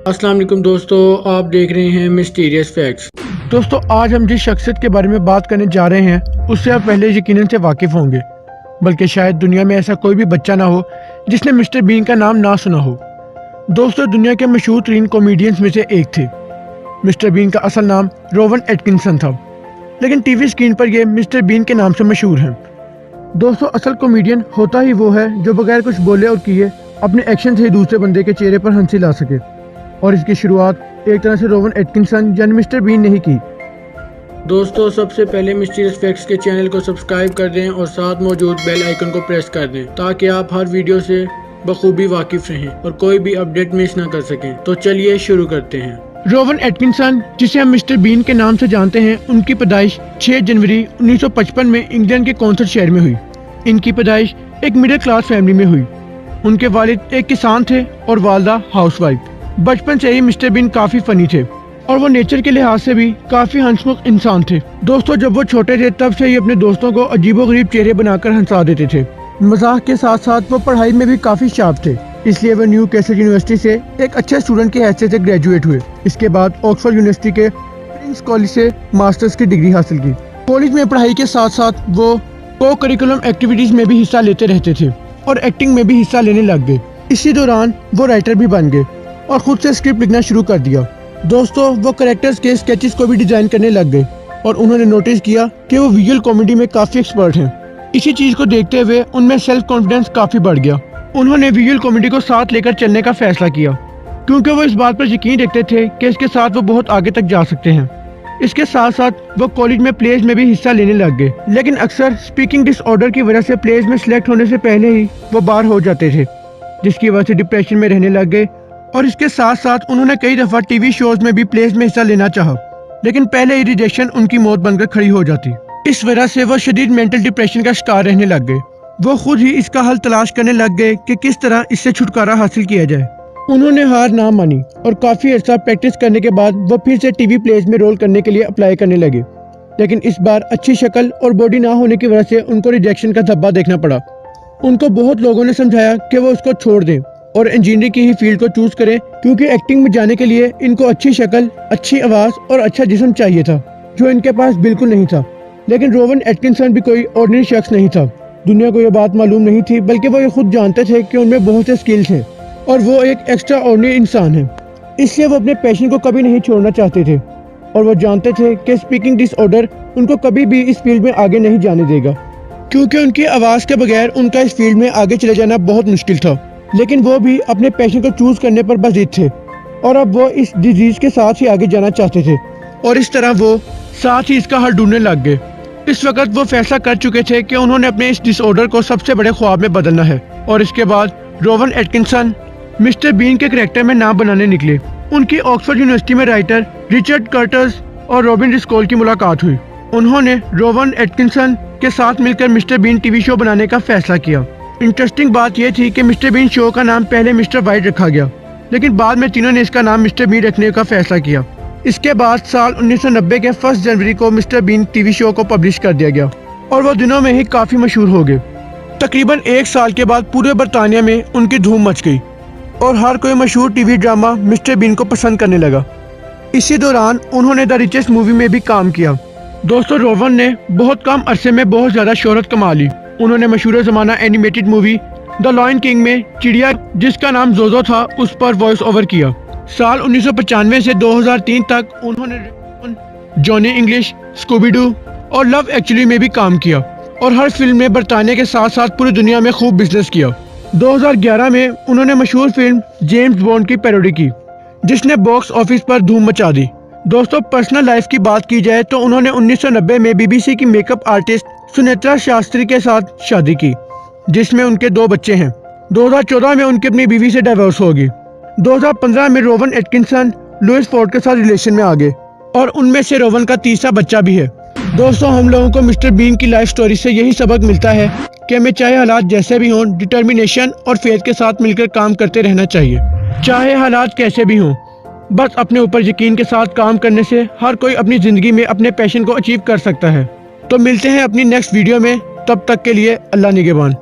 अस्सलाम वालेकुम दोस्तों, आप देख रहे हैं मिस्टीरियस फैक्ट्स। दोस्तों आज हम जिस शख्सियत के बारे में बात करने जा रहे हैं उससे आप पहले यकीनन से वाकिफ होंगे, बल्कि शायद दुनिया में ऐसा कोई भी बच्चा ना हो जिसने मिस्टर बीन का नाम ना सुना हो। दोस्तों दुनिया के मशहूर तरीन कॉमेडियंस में से एक थे। मिस्टर बीन का असल नाम रोवन एटकिंसन था, लेकिन टीवी स्क्रीन पर यह मिस्टर बीन के नाम से मशहूर हैं। दोस्तों असल कॉमेडियन होता ही वो है जो बगैर कुछ बोले और किए अपने एक्शन से दूसरे बंदे के चेहरे पर हंसी ला सके, और इसकी शुरुआत एक तरह से रोवन एटकिंसन यानी मिस्टर बीन ने ही की। दोस्तों सबसे पहले मिस्टीरियस फैक्ट्स के चैनल को सब्सक्राइब कर दें और साथ मौजूद बेल आइकन को प्रेस कर दें ताकि आप हर वीडियो से बखूबी वाकिफ रहें और कोई भी अपडेट मिस ना कर सकें। तो चलिए शुरू करते हैं। रोवन एटकिंसन, जिसे हम मिस्टर बीन के नाम से जानते हैं, उनकी पैदाइश 6 जनवरी 1955 में इंग्लैंड के कॉन्सर्ट शहर में हुई। इनकी पैदाइश एक मिडिल क्लास फैमिली में हुई। उनके वालिद एक किसान थे और वालदा हाउसवाइफ। बचपन से ही मिस्टर बीन काफी फनी थे और वो नेचर के लिहाज से भी काफी हंसमुख इंसान थे। दोस्तों जब वो छोटे थे तब से ही अपने दोस्तों को अजीबोगरीब चेहरे बनाकर हंसा देते थे। मजाक के साथ साथ वो पढ़ाई में भी काफी शार्प थे, इसलिए वो न्यू कैसल यूनिवर्सिटी से एक अच्छे स्टूडेंट की हैसियत से ग्रेजुएट हुए। इसके बाद ऑक्सफोर्ड यूनिवर्सिटी के प्रिंस कॉलेज से मास्टर्स की डिग्री हासिल की। कॉलेज में पढ़ाई के साथ साथ वो को करिकुलम एक्टिविटीज में भी हिस्सा लेते रहते थे और एक्टिंग में भी हिस्सा लेने लग गए। इसी दौरान वो राइटर भी बन गए और खुद से स्क्रिप्ट लिखना शुरू कर दिया। दोस्तों वो कैरेक्टर्स के स्केचेस को भी डिजाइन करने लग गए और उन्होंने नोटिस किया कि वो विजुअल कॉमेडी में काफी एक्सपर्ट हैं। इसी चीज को देखते हुए उनमें सेल्फ कॉन्फिडेंस काफी बढ़ गया। उन्होंने विजुअल कॉमेडी को साथ लेकर चलने का फैसला किया क्योंकि वो इस बात पर यकीन रखते थे कि इसके साथ वो बहुत आगे तक जा सकते हैं। इसके साथ साथ वो कॉलेज में प्लेज में भी हिस्सा लेने लग गए, लेकिन अक्सर स्पीकिंग डिसऑर्डर की वजह से प्लेज में सिलेक्ट होने से पहले ही वो बाहर हो जाते थे, जिसकी वजह से डिप्रेशन में रहने लग गए। और इसके साथ साथ उन्होंने कई दफा टीवी शोज में भी प्लेज में हिस्सा लेना चाहा, लेकिन पहले ही रिजेक्शन उनकी मौत बनकर खड़ी हो जाती। इस वजह से वो शदीद मेंटल डिप्रेशन का शिकार रहने लग गए। वो खुद ही इसका हल तलाश करने लग गए कि किस तरह इससे छुटकारा हासिल किया जाए। उन्होंने हार ना मानी और काफी अर्सा प्रैक्टिस करने के बाद वो फिर से टीवी प्लेज में रोल करने के लिए अप्लाई करने लगे, लेकिन इस बार अच्छी शक्ल और बॉडी ना होने की वजह से उनको रिजेक्शन का धब्बा देखना पड़ा। उनको बहुत लोगों ने समझाया कि वो उसको छोड़ दें और इंजीनियरिंग की ही फील्ड को चूज करें, क्योंकि एक्टिंग में जाने के लिए इनको अच्छी शक्ल, अच्छी आवाज और अच्छा जिस्म चाहिए था, जो इनके पास बिल्कुल नहीं था। लेकिन रोवन एटकिंसन भी कोई ऑर्डिनरी शख्स नहीं था। दुनिया को यह बात मालूम नहीं थी, बल्कि वो ये खुद जानते थे कि उनमें बहुत से स्किल्स हैं और वो एक एक्स्ट्रा ऑर्डिनरी इंसान है। इसलिए वो अपने पैशन को कभी नहीं छोड़ना चाहते थे और वो जानते थे कि स्पीकिंग डिसऑर्डर उनको कभी भी इस फील्ड में आगे नहीं जाने देगा, क्योंकि उनकी आवाज के बगैर उनका इस फील्ड में आगे चले जाना बहुत मुश्किल था। लेकिन वो भी अपने पैशन को चूज करने पर बजीद थे और अब वो इस डिजीज के साथ ही आगे जाना चाहते थे और इस तरह वो साथ ही इसका हल ढूंढने लग गए। इस वक्त वो फैसला कर चुके थे कि उन्होंने अपने इस डिसऑर्डर को सबसे बड़े ख्वाब में बदलना है और इसके बाद रोवन एटकिंसन मिस्टर बीन के कैरेक्टर में नाम बनाने निकले। उनकी ऑक्सफोर्ड यूनिवर्सिटी में राइटर रिचर्ड कर्टिस और रॉबिन डिस्कोल की मुलाकात हुई। उन्होंने रोवन एटकिंसन के साथ मिलकर मिस्टर बीन टीवी शो बनाने का फैसला किया। इंटरेस्टिंग बात यह थी कि मिस्टर बीन शो का नाम पहले मिस्टर वाइट रखा गया, लेकिन बाद में तीनों ने इसका नाम मिस्टर बीन रखने का फैसला किया। इसके बाद साल 1990 के 1 जनवरी को मिस्टर बीन टीवी शो को पब्लिश कर दिया गया और वो दिनों में ही काफी मशहूर हो गए। तकरीबन 1 साल के बाद पूरे बरतानिया में उनकी धूम मच गई और हर कोई मशहूर टीवी ड्रामा मिस्टर बीन को पसंद करने लगा। इसी दौरान उन्होंने द रिचेस्ट मूवी में भी काम किया। दोस्तों रोवन ने बहुत कम अरसे में बहुत ज्यादा शोहरत कमा ली। उन्होंने मशहूर जमाना animated movie the lion king में चिड़िया, जिसका नाम जोजो था, उस पर वॉइस ओवर किया। साल 1995 से 2003 तक उन्होंने जॉनी इंग्लिश, स्कूबी डू और लव एक्चुअली में भी काम किया और हर फिल्म में बरतानिया के साथ साथ पूरी दुनिया में खूब बिजनेस किया। 2011 में उन्होंने मशहूर फिल्म जेम्स बॉन्ड की पैरोडी की, जिसने बॉक्स ऑफिस पर धूम मचा दी। दोस्तों पर्सनल लाइफ की बात की जाए तो उन्होंने 1990 में बीबीसी की मेकअप आर्टिस्ट सुनेत्रा शास्त्री के साथ शादी की, जिसमें उनके 2 बच्चे हैं। 2014 में उनकी अपनी बीवी से डाइवोर्स हो गई। 2015 में रोवन एटकिंसन लुइस फोर्ड के साथ रिलेशन में आ गए और उनमें से रोवन का तीसरा बच्चा भी है। दोस्तों हम लोगों को मिस्टर बीन की लाइफ स्टोरी से यही सबक मिलता है कि हमें चाहे हालात जैसे भी हों, डिटर्मिनेशन और फेथ के साथ मिलकर काम करते रहना चाहिए। चाहे हालात कैसे भी हों, बस अपने ऊपर यकीन के साथ काम करने से हर कोई अपनी जिंदगी में अपने पैशन को अचीव कर सकता है। तो मिलते हैं अपनी नेक्स्ट वीडियो में, तब तक के लिए अल्लाह निगहबान।